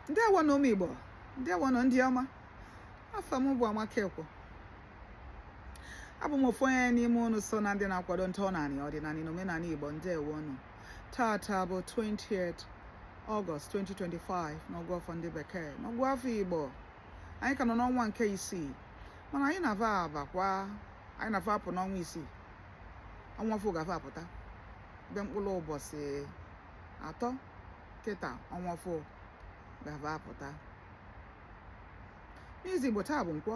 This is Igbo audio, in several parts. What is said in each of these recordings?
Ndewo na ụmụ Igbo, ndewo na ndị ọma. Afọ m bụ Amakekwo. Abụ m ofu onye n'ime unu so na ndị na-akwado ntọala ọdịnala na omenala Igbo. Ndewo nụ. Tata bụ 20th August 2025 n'ọgụ afọ ndị bekee, n'ọgụ afọ Igbo. Anyị ka nọ n'ọnwa nke 6, mana anyị na-ava apụ n'ọnwa 6. Ọnwa afọ ga-ava apụta be mkpụrụ ụbọchị 3 kịta ọnwa afọ ga-ava apụta. N'izu Igbo taa bụ Nkwọ.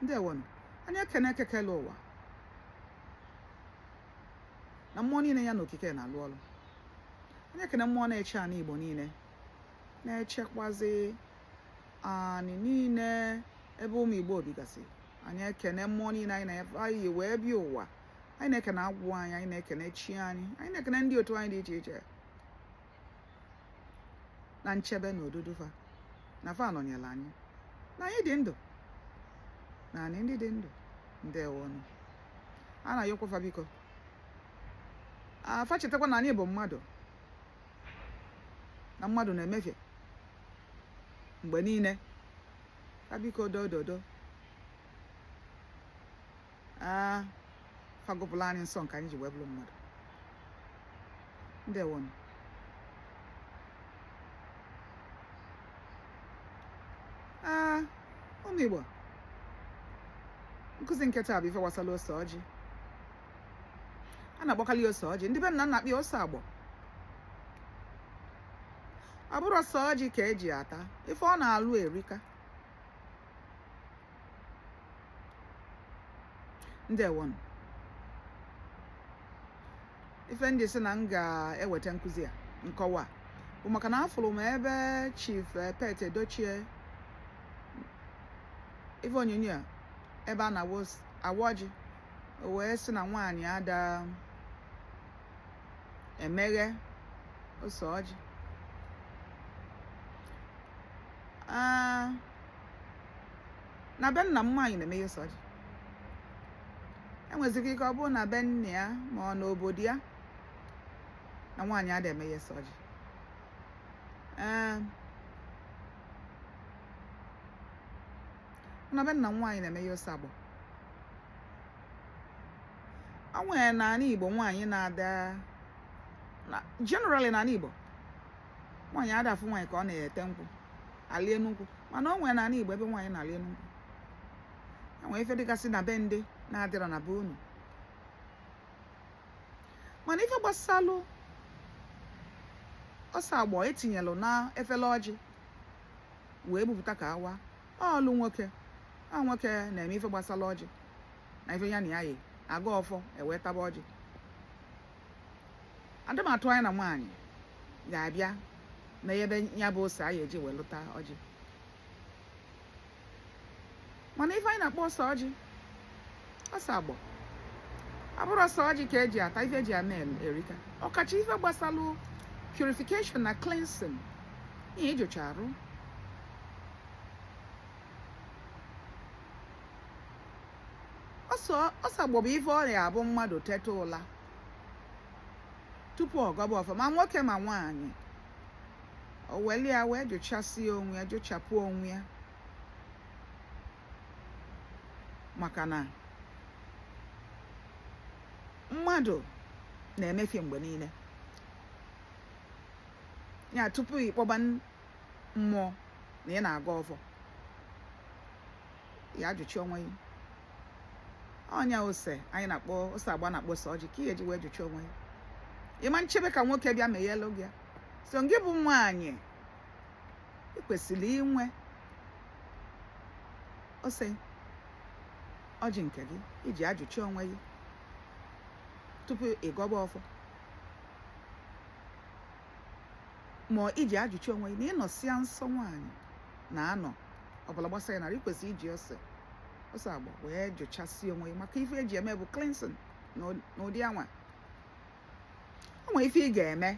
Ndewo nụ. Anyị ekele ụwa na mmụọ niile ya na okike na-alụ ọrụ. Anyị ekene mmụọ na-eche ana Igbo niile, na-echekwazi anị niile ebe ụmụ Igbo bigasị. Anyị ekene mmụọ niile anyị na-anyị wee bịa ụwa. Anyị na-ekene agwụ anyị, anyị na-ekene chi anyị, anyị na-ekene ndị otu anyị dị iche iche na nchebe na odudu fa na fa nọnyere anyị, na anyị dị ndụ na anyị ndị dị ndụ. Ndewo nụ. A na-ayọkwa fa biko afa chetakwa na anyị bụ mmadụ, na mmadụ na-emefie mgbe niile. Fa biko dododo fagopụla anyị nsọ nke anyị ji wee bụrụ mmadụ. Ndewo nụ. Ụmụ Igbo, nkụzi nke taa bụ ife gbasara ose ọjị. A na-akpọkali ose ọjị, ndị be nna nna akpịa ose agbọ. Ọ bụrụ ose ọjị ka eji ata, ife ọ na-alụ erika. Ndewo nụ. Ife ndị si na m ga-eweta nkụzi a nkọwa bụ maka na afụrụ m ebe Chief Pet Edochie ife onyonyo a ebe a na-awa ọjị, wee sị na nwaanyị ada emeghe ose ọjị. Na be nna m nwaanyị na-emeghe ose ọjị. Enwezika ike ọ bụrụ na be nna ya ma ọ n'obodo ya na nwaanyị ada emeghe ose ọjị. Na be nna m nwaanyị na-emeghe ose agbọ. O nwere n'ala Igbo nwaanyị na-ada generally n'ala Igbo nwaanyị ada afụ nwaanyị ka ọ na-ete nkwụ alie n'ukwu, mana o nwere n'ala Igbo ebe nwaanyị na-alie n'ukwu. Enwere ife dịgasị na be ndị na-adịrọ na be unu. Mana ife gbasalụ ose agbọ etinyelụ na efele ọjị wee bupụta ka awa ọlụ nwoke. Nwoke na-eme ife gbasara ọjị na ife ya na ya yi aga ọfọ ewee taba ọjị. Adịmatụ anyị na nwaanyị ga-abịa na ebe ya bụ ose anyị eji wee lụta ọjị. Mana ife anyị na-akpọ ose ọjị, ose agbọ, abụrụ ose ọjị ka eji ata, ife eji eme erika. Ọkacha ife gbasalụ purification na cleansing, ihe ejocha arụ. Ose agbọ bụ ife ọrịa abụ mmadụ teta ụla tupu ọ gaba ọfọ, ma nwoke ma nwaanyị. O weli ya wee jụchasịa onwe ya, jụchapụ onwe ya, maka na mmadụ na-emefie mgbe niile. Ya tupu ịkpọba mmụọ na ị na-aga ọfọ, ya ajụchi onwe ya. Ọnya ose anyị na-akpọ ose agba na-akpọ ose ọjị ka ihe eji wee jụchi onwe ya. Ịma nchebe ka nwoke bịa meghelu gị. So ngị bụ nwaanyị, ị kwesịrị inwe ose ọjị nke gị iji ajụchi onwe gị tupu ịgọba ọfọ, ma iji ajụchi onwe gị na ịnọsịa nsọ nwaanyị na-anọ ọbụla gbasara ya nara. Ị kwesịrị iji ose agba wee jụchasị onwe ya, maka ife eji eme bụ cleansing n'ụdị anwa. O nwere ife ị ga-eme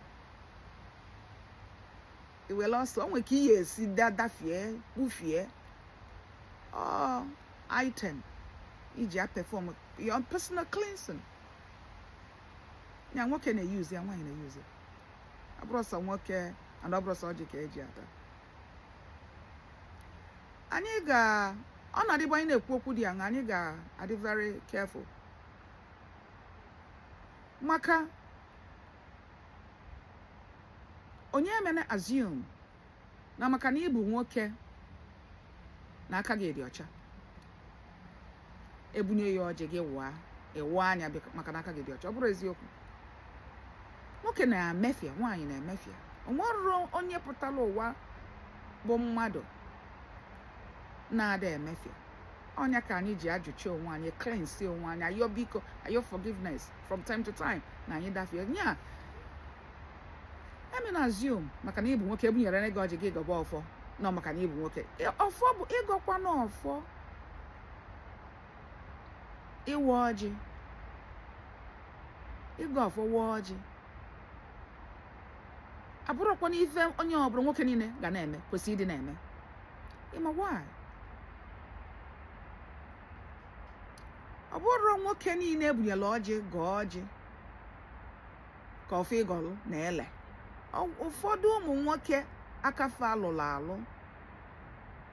iwere ọsọ, o nwere ka ị ga-esi dafie kpufie item iji perform your personal cleansing. Ya nwoke na-eyuzi ya, nwaanyị na-eyuzi ya. Abụrụ ọsọ nwoke and ọ bụrụ sọ ọjị ka eji ata. Anyị ọ na-adịbụ anyị na-ekwu okwu dị aṅa, anyị ga-adị very careful maka onye emene assume na maka na ịbụ nwoke na aka gị dị ọcha ebunye ya ọjị gị ịwa anya maka na aka gị dị ọcha. Ọ bụrụ eziokwu. Nwoke na-emefie, nwaanyị na-emefie. O nwere onye pụtara ụwa bụ mmadụ na-ada emefie. Ọnya ka anyị ji ajụcha onwe anyị, cleanse onwe anyị, ayọ biko, ayọ forgiveness from time to time na anyị dafie. Nya emi na assume maka na ịbụ nwoke ebunyere gị ọjị gị gọba ọfọ nọ maka na ịbụ nwoke. Ọfọ bụ ịgọkwa n'ọfọ, ịwa ọjị, ịgọ ọfọ wa ọjị abụrụkwa n'ife onye ọbụla nwoke niile ga na-eme, kwesịrị ịdị na-eme. Ịma why? Ọ bụrụ nwoke niile ebunyela ọjị gọọ ọjị ka ọfọ ịgọlụ na-ele. Ụfọdụ ụmụ nwoke akafe alụrụ alụ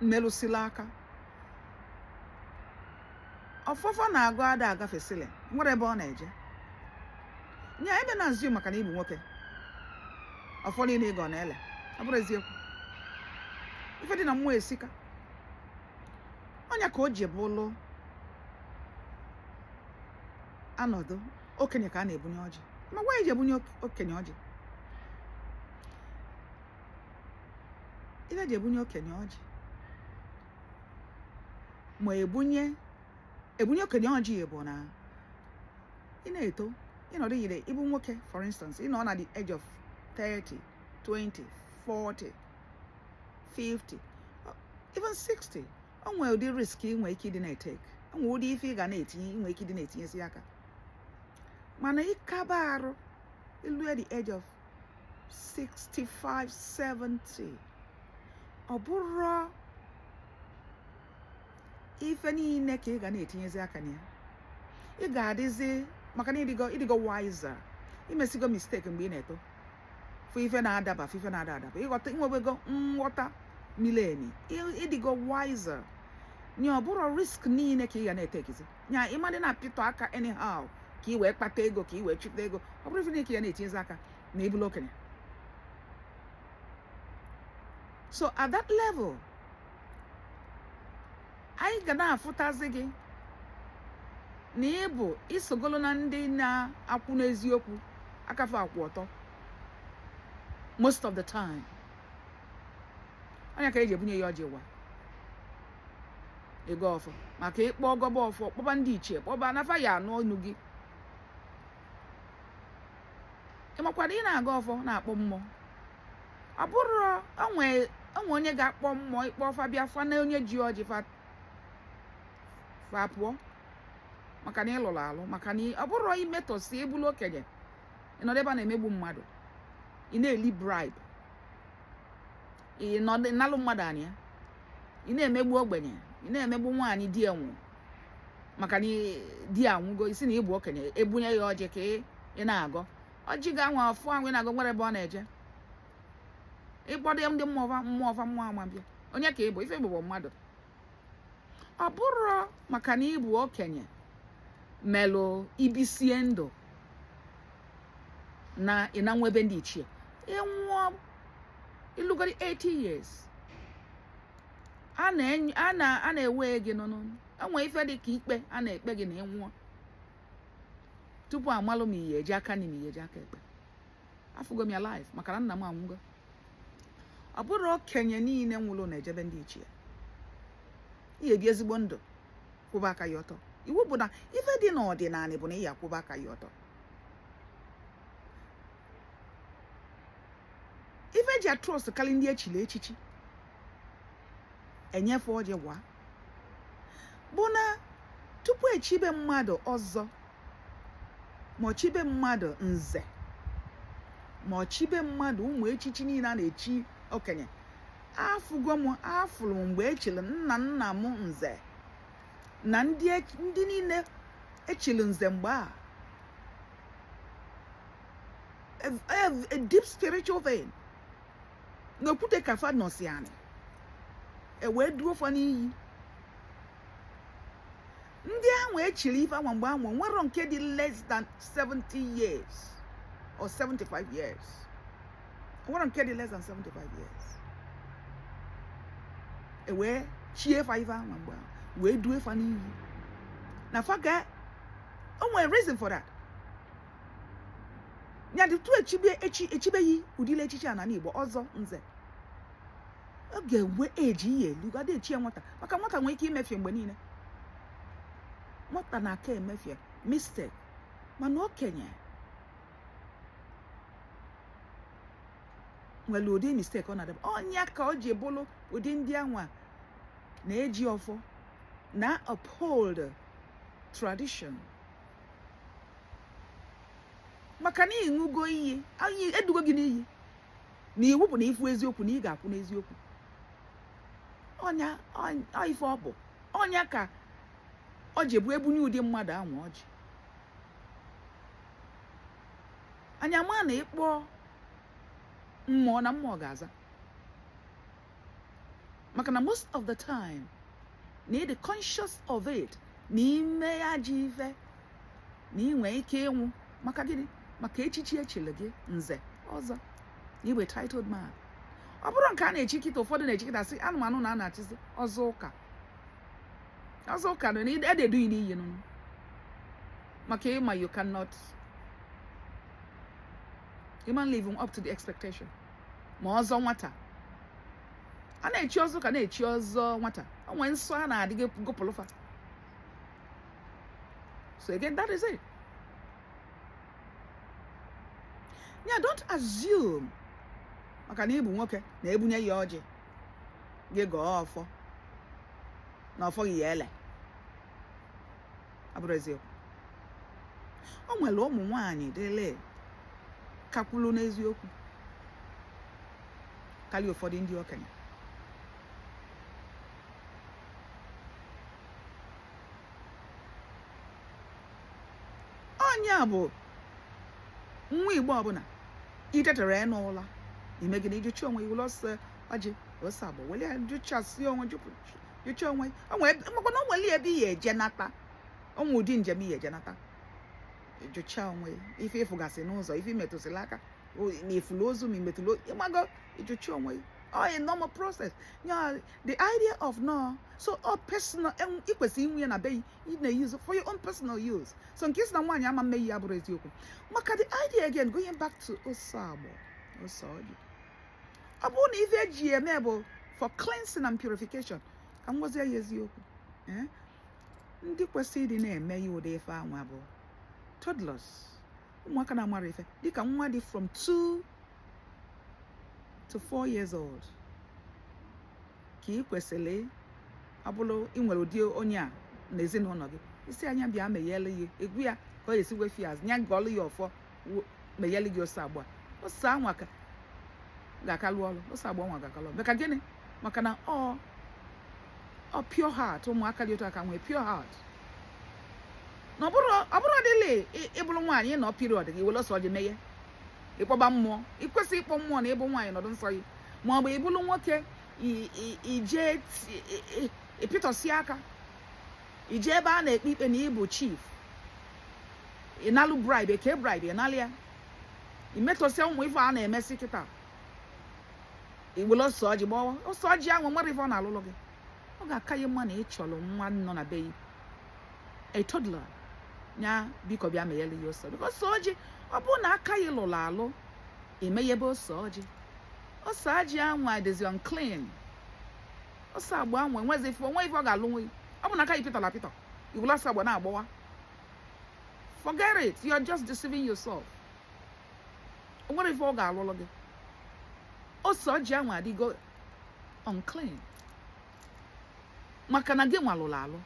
mmelụsila aka, ọfọfọ na-agụ ada agafesịlị nwere ebe ọ na-eje. Nya ebe na-azụ maka na ịbụ nwoke ọfọ niile ịgọ na-ele. Ọ bụrụ eziokwu. Ife dị na mmụọ esika. Ọnya ka o ji bụlụ anọdụ okenye ka a na-ebunye ọjị. Ma gwa eji ebunye okenye ọjị. Ife ji ebunye okenye ọjị ma ebunye okenye ọjị bụ na ị na-eto ịnọdụ yiri ịbụ nwoke, for instance, ị nọ na the age of 30, 20, 40, 50, even 60. O nwere ụdị risk ị nwere ike ịdị na-etake. O nwere ụdị ife ị ga na-etinye, ị nwere ike ịdị na-etinyesi aka. Mana ịkaba arụ ilu at the age of 65, 70, ọ bụrụ ife niile ka ị ga na-etinyezi aka na ya. Ị ga-adịzi maka na ịdịgo wiser, imesigo mistake mgbe ị na-eto, fụ ife na-adaba, ife na-ada adaba, ịghọta, inwebego nghọta mileni, ịdịgo wiser. Nya ọ bụrụ risk niile ka ị ga na-etekizi. Nya ịmadị na-apịtọ aka anyhow ka ị wee kpata ego, ka ị wee chụta ego. Ọ bụrụ ife niile ka ị ga na-etinyezi aka na ebulu okenye. So at that level, anyị ga na-afụtazi gị na ịbụ isogolo na ndị na-akwụ n'eziokwu, akafe akwụ ọtọ most of the time. Anya ka eji ebunye ya ọjị wa ego ọfọ maka ịkpọ ọgọba ọfọ, kpọba ndị ichie, kpọba nafa ya anụ ọnụ gị. Ịmakwara ị na-aga ọfọ na-akpọ mmụọ. Ọ bụrụ onwe onye ga-akpọ mmụọ, ịkpọ ọfa bịa fa na onye ji ọjị fa pụọ maka na ịlụrụ alụ. Maka na ọ bụrụ imetọsi ebulu okenye ịnọdụ ebe a na-emegbu mmadụ, ị na-eli bribe, ị nalụ mmadụ anya, ị na-emegbu ogbenye, ị na-emegbu nwaanyị di enwu maka na di anwụgo, isi na ịbụ okenye ebunye ya ọjị ka ị na-agọ. Ọjị ga-anwa afọ anwụ ị na-agọ nwere ebe ọ na-eje. Ịkpọdo ndị mmụọ amabịa. Onye ka ịbụ? Ife bụ mmadụ. Ọ bụrụ maka na ịbụ okenye melụ ibisie ndụ na nwebe ndị ichie, ịnwụọ ịlụgoro 80 years, a na-ewe gị nọ enwe ife dị ka ikpe a na-ekpe gị na ịnwụọ tupu amalụ ma ihe eji aka na ihe eji aka ekpe. Afụgo m ya life maka na nna m anwụgo. Ọ bụrụ okenye niile nwụrụ na-ejebe ndị ichie. Ihe bi ezigbo ndụ, kwụba aka ya ọtọ. Iwu bụ na ife dị n'ọdịnala bụ na ihe akwụba aka ya ọtọ. Ife ji atrọst karị ndị echili echichi enyefe ọjị gwa bụ na tupu echibe mmadụ ọzọ, ma ọ chibe mmadụ nze, ma ọ chibe mmadụ ụmụ echichi niile a na-echi okenye, afụrụ m mgbe echiri nna m nze na ndị niile echiri nze mgbe a deep spiritual vein. n'okwute ka fa nọsi anị wee duo fa n'iyi. Ndị ahụ echiri ife anwa mgbe ahụ nwere nke dị less than 70 years or 75 years. Nwere nke dị less than 75 years. Wee chie fa ife anwa mgbe ahụ wee duo fa n'iyi. Na fa ga o nwere reason for that. Nya dị tu echibeghị ụdịle echichi a na Igbo ọzọ nze. Ọ ga-enwe eji ihe elu ga dị echi nwata maka nwata nwere ike imefie mgbe niile. Nwata na-aka emefie mistake mana okenye nwere ụdị mistake ọ na-adịba. Ọnya ka ọ ji bụrụ ụdị ndị anwa na-eji ọfọ na uphold tradition. Maka na ịṅụgo iyi edugo gị n'iyi na iwu bụ na ifu eziokwu na ị ga-akwụ n'eziokwu. Ọnya ife ọ bụ ọnya ka ọ ji bụ ebunye ụdị mmadụ ahụ ọjị. Anya ma na ịkpọ mmụọ na mmụọ ga-aza. Maka na most of the time na ị dị conscious of it na ime ya ji ife na ị nwee ike ịnwụ. Maka gịnị? Maka echichi echile gị nze ọzọ na iwe titled man. Ọ bụrụ nke a na-echi kịta ụfọdụ na-echi kịta sị anụmanụ na a na-achịzi ọzọ ụka. Ọzọ ụka na ededu iyi n'iyi nụ maka ịma you cannot live up to the expectation. Ma ọzọ nwata a na-echi ọzọ ụka na-echi ọzọ nwata o nwee nsọ a na-adịghị gụpụlụfa. So again, that is it. Yeah, don't assume maka na ịbụ nwoke na ebunye ya ọjị gị gọọ ọfọ na ọfọ gị ya ele. Abụrụ eziokwu. O nwere ụmụ nwaanyị dịle kakwulu n'eziokwu karịa ụfọdụ ndị okenye. Ọnya bụ nwa Igbo ọbụla itetere ya n'ụla imegide ijuchi onwe iwu lọsọ ọjị ose abụ wele jụchasị onwe jụchi onwe makwa na o nwere ebe ya eje nata onwe ụdị njem ya eje nata jụcha onwe ife ịfụgasị n'ụzọ ife imetụsịla aka na ifulu ozu ma imetụlo ịmago ijuchi onwe a normal process. Yeah, the idea of no so personal ikwesị inwe ya na be you na use for your own personal use. So nke isi na nwaanyị ama mme ya abụrụ eziokwu. Maka the idea again going back to osagbo osaoji. Ọ bụrụ na ife eji eme bụ for cleansing and purification ka m gwazie ya eziokwu. Ndị kwesịrị ịdị na-eme ya ụdị ife anwa bụ toddlers, ụmụaka na-amara ife dịka nwa dị from 2 to 4 years old ka ị kwesịrị abụrụ inwere ụdị onye a n'ezinụlọ gị isi anya bịa meghele ya egwu ya ka ọ esi wefi azụ nya gọọlụ ya ọfọ meghele gị ose agba ose anwa ka ga-akalụ ọrụ ose agba nwa ga-akalụ ọrụ. Maka gịnị? Maka na ọ pure heart ụmụaka dị otu aka nwee pure heart. Na ọ bụrụ dịle ịbụrụ nwaanyị nọ period gị were ọsọ gị meghe ịkpọba mmụọ. Ikwesị ịkpọ mmụọ na ịbụ nwaanyị nọdụ nsọ gị ma ọ bụ ịbụrụ nwoke ije ịpịtọsi aka ije ebe a na-ekpe ikpe na ịbụ chief ịnalụ bribe eke bribe ịnalụ ya imetọsịa ụmụ ife a na-emesi kịta iwere ọsọ ọjị gbawa ọsọ ọjị ahụ nwere ife ọ na-alụlụ gị. Ọ ga-aka ya mma na ị chọrọ nwa nọ na be gị a toddler nya biko bịa meghele ya ọsọ because ọjị ọ bụrụ na aka ya lụrụ alụ emeghebe ose ọjị ose ọjị ahụ adịzi unclean. Ose agba ahụ enwezi ife onwe ife ọ ga-alụ nwe ọ bụ na aka ya pịtọla pịtọ iwere ose agba na-agbawa. Forget it, you are just deceiving yourself. O nwere ife ọ ga-alụlụ gị. Ose ọjị ahụ adịgo unclean maka na gị nwa lụrụ alụ.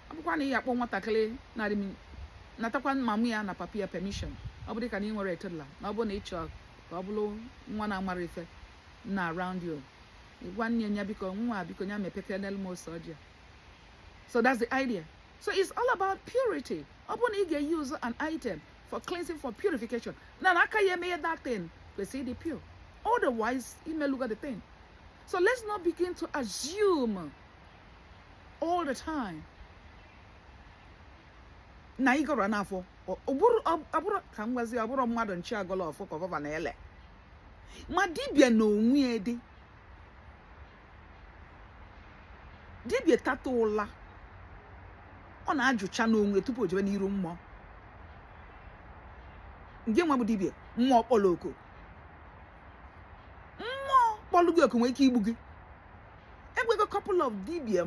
Abụkwa na ị akpọ nwatakịrị natakwa mama ya na papa ya permission. Ọ bụrụ ka na ị nwere toddler na ọ bụ na ị chọọ ka ọ bụrụ nwa na-amara ife na around you ịgwa nne ya biko nwa biko ya mepeke n'elmo ose ọjị. So that's the idea. So it's all about purity. Ọ bụ na ị ga-use an item for cleansing, for purification. Now, I can't make that thing. We say the pure. Otherwise, he may look at the thing. So let's not begin to assume all the time. Na ị gọrọ n'afọ ọbụrụ ka m gwazi ọbụrụ mmadụ nchi agọla ọfọ ka ọbaba na-ele ma dibịa na onwe dị dibịa tata ụla ọ na-ajụcha n'onwe tupu o jebe n'iru mmụọ nke nwa bụ dibịa mmụọ kpọrọ oku mmụọ kpọrọ gị oku nwee ike igbu gị egwego couple of dibịa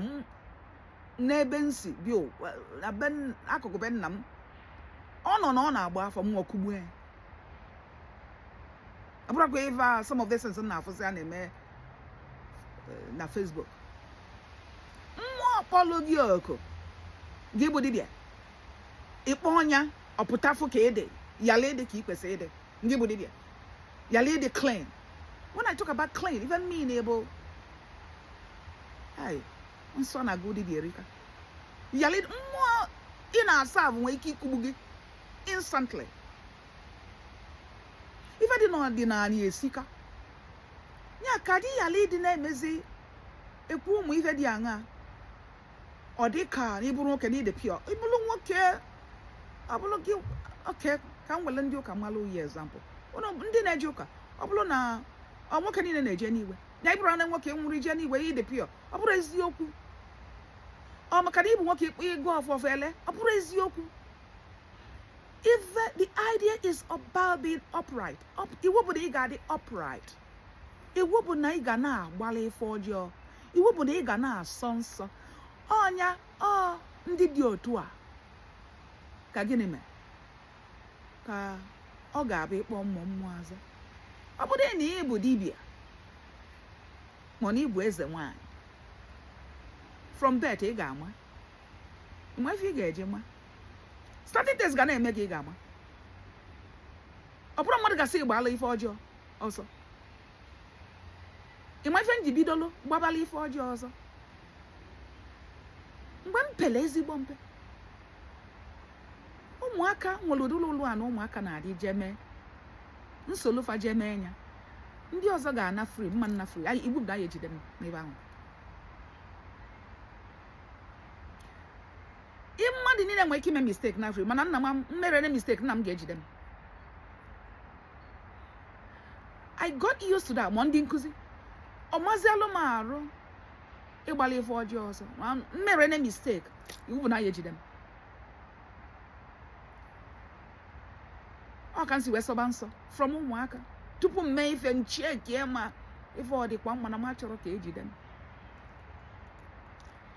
n'ebe nsi bi na akụkụ be nna m ọ nọ na ọ na-agba afọ mmụọ kugbu ya abụrụkwa ebe some of the things na-afụsị a na-eme na Facebook mmụọ kpọrọ gị oku gị bụ dibịa ịkpọ ọnya ọpụtafụ ka ede yala ede ka ị kwesịrị ede gị bụ dibịa yala ede clean. When I talk about clean, even me able hey nsọ na agụ dibịa erika yala mmụọ ị na-asa bụ nwee ike ikugbu gị instantly. Ife dị n'ọdịnala esika ya ka dị yala ịdị na-emezi ekwu ụmụ ife dị aṅa ọ dị ka ịbụrụ nwoke na ide pure ịbụrụ nwoke ọ bụrụ gị oke ka m nwere ndị ụka malụ yi example ndị na-eje ụka ọ bụrụ na nwoke niile na-eje n'iwe na ịbụrụ na nwoke nwụrụ ije n'iwe ide pure ọ bụrụ eziokwu ọ maka na ịbụ nwoke ịgụ ọfọfọ ele ọ bụrụ eziokwu. If the idea is about being upright, iwu bụ na ị ga-adị upright, iwu bụ na ị ga na-agbalị ife ọjọọ, iwu bụ na ị ga na-asọ nsọ ọnya ndị dị otu a ka gịnị mere ka ọ ga-abụ ịkpọ mmụọ azụ. Ọ bụrụ na ị bụ dibịa ma na ị bụ eze nwanyị from that ị ga-ama mgbe ife ị ga-eje ma starting test ga na-eme gị ị ga-ama ọ bụrụ mmadụ gasị ịgbala ife ọjọọ ọzọ ịma ife nji bidolu gbabala ife ọjọọ ọzọ mgbe m pele ezigbo mpe ụmụaka nwere ụdịrị ụlọ a na ụmụaka na-adị jeme nsolufa jeme enya ndị ọzọ ga-ana free mma nna free anyị igbu m ga-aya ejide m n'ebe ahụ mmadụ niile nwere ike ime mistake na free mana nna m mere mistake nna m ga-ejide m. I got used to that. Ma ndị nkụzi ọ mazialụ m arụ ịgbala ife ọjọọ ọzọ ma mere mistake iwu bụ na ya ejide m ọ ka nsi wee sọba nsọ from ụmụaka tupu m mee ife nchie kie ma ife ọ dịkwa mma na m achọrọ ka ejide m.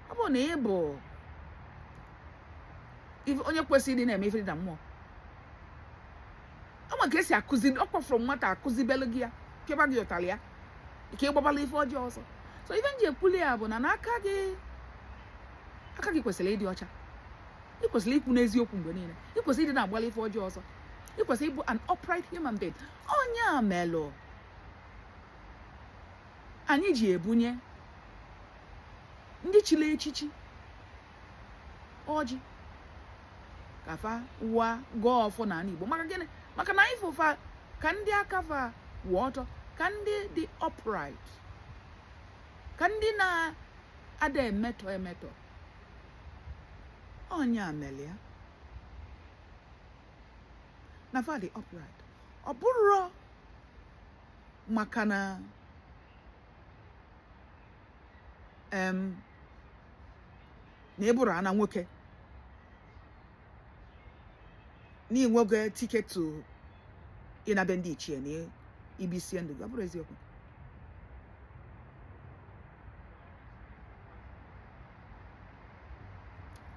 Ọ bụ na ị bụ onye kwesịrị ịdị na-eme ife dị na mmụọ ọ nwere ka esi akụzi ọkpọfụrụ nwata akụzibelu gị ya keba gị ụtalị ya ike ịgbabala ife ọjọọ ọzọ. So ife nji ekwuli ya bụ na aka gị kwesịrị ịdị ọcha, ị kwesịrị ikwu n'eziokwu mgbe niile, ị kwesịrị ịdị na-agbala ife ọjọọ ọzọ, ị kwesịrị ịbụ an upright human being. Onye a melụ anyị ji ebunye ndị chili echichi ọjị kafa wa gọọ ọfọ na Igbo maka gịnị? Maka na ifụfa ka ndị aka fa wụ ọtọ, ka ndị dị upright, ka ndị na-ada emetọ onye ameli ya na fa dị upright. Ọ bụrụ maka na na-eburu ana nwoke n'inwege tiketu ịnabe ndị ichie na ibisie ndụ gị, ọ bụrụ eziokwu.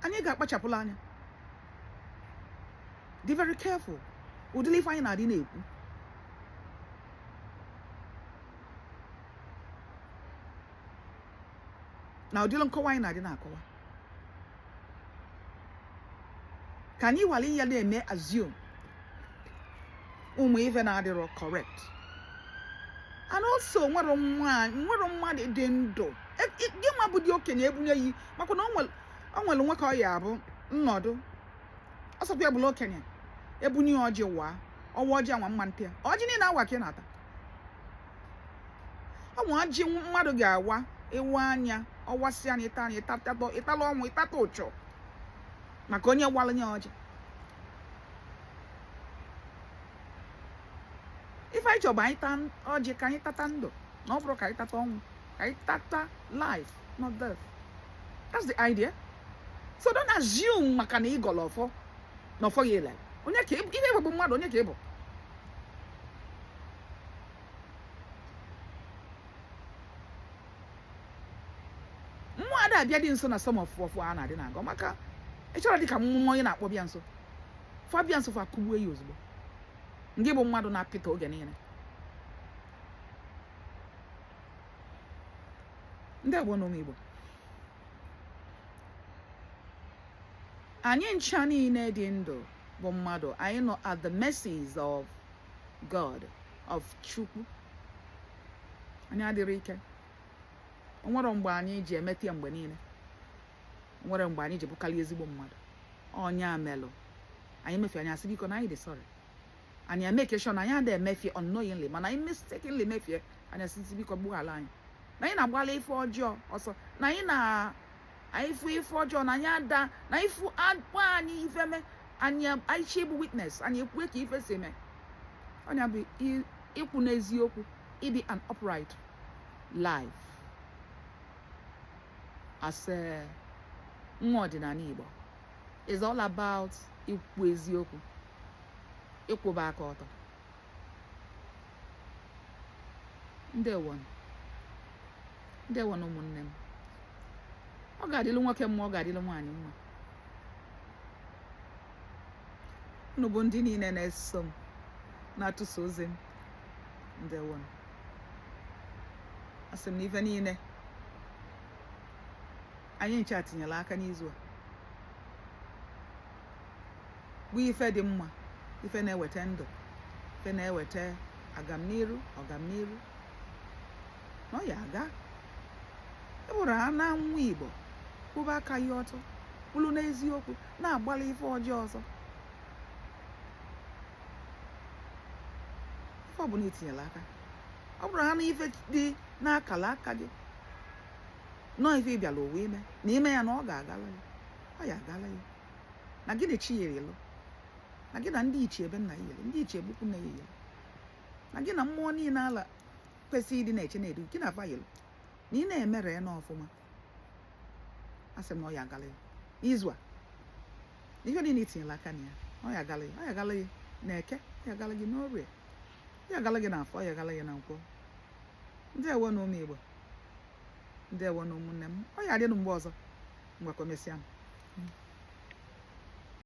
Anyị ga-akpachapụla anya, be very careful ụdịrị ife anyị na-adị na-ekwu. Na ụdịrị nkọwa anyị na-adị na-akọwa ka anyị wale ihe na-eme assume ụmụ ife na-adịrọ correct. And also nwere mmadụ dị ndụ gị nwa bụ dị okenye ebunye yi maka na ọ nwere nwoke ọ ya abụ nnọdụ ọsọkwa ebula okenye ebunye ọjị wa ọwa ọjị anwa mma mpịa ọjị niile awa ka ị na-ata ọnwa ọjị mmadụ ga-awa ewu anya ọwasị anya ịtala ọnwụ ịtata ụchọ maka onye walanye ọjị ife anyị chọrọ anyị taa ọjị ka anyị tata ndụ na ọ bụrụ ka anyị tata ọnwụ ka anyị tata life not death. That's the idea. So don't assume maka na ịgọlọ ọfọ na ọfọ ya ele onye ka ihe bụ mmadụ onye ka ị bụ mmụọ ada abịa dị nso na some of a na-adị na-agọ maka ịchọrọ dị ka mmụọ onye na-akpọ bịa nso fa bịa nso fa kụgbuo ya ozugbo ndị bụ mmadụ na-apịta oge niile ndị Igbo n'ụmụ Igbo anyị ncha niile dị ndụ bụ mmadụ anyị nọ at the mercies of God of Chukwu anyị adịrị ike o nwere mgbe anyị ji emete ya mgbe niile o nwere mgbe anyị ji bụkarị ezigbo mmadụ onye amelụ anyị mefie anyị asị biko na anyị dị sorry anyị emeke sure na anyị adịghị emefie unknowingly mana anyị mistakenly mefie anyị asị biko gbughala anyị na anyị na-agbala ife ọjọọ ọsọ na anyị fụ ife ọjọọ na anyị ada na ifu akpọ anyị ifeme anyị chibu witness anyị ekwue ka ife si mee ọnya bụ ikwu n'eziokwu ịdị an upright life as nwa ọdịnala Igbo is all about ikwu eziokwu ịkwụba aka ọtọ ndewo ụmụnne m ọ ga-adịlụ nwoke mma ọ ga-adịlụ nwaanyị mma unu bụ ndị niile na-eso m na-atụsa ozi m ndewo asị m na ife niile anyị ncha tinyela aka n'izu a bụ ife dị mma ife na-eweta ndụ ife na-eweta agamniru ọgamniru na ọ ya aga ebụrụ ha na nwa Igbo kwụba aka ya ọtọ kwulu n'eziokwu na-agbalị ife ọjọọ ọzọ ife ọ bụla itinyela aka ọ bụrụ ha na ife dị n'akala aka gị nọọ ife ịbịala ụwa ime na ime ya na ọ ga-agala ya ọ ya agala ya na gị na chi yere elu na gị na ndị ichie ebe nna ya yere ndị ichie bukwu nne ya yere na gị na mmụọ niile ala kwesịrị ịdị na-eche na-edu gị na afa yelu na ị na-emere ya n'ọfụma asị m na ọ ya agala ya izu a ife niile itinyela aka na ya ọ ya agala ya ọ ya agala ya na eke ọ ya agala gị n'orie ọ ya agala gị n'afọ ọ ya agala gị na nkwọ ndewo na ụmụ Igbo ndewo na ụmụnne m ọ ya adịnụ mgbe ọzọ mgbakọ mesịa m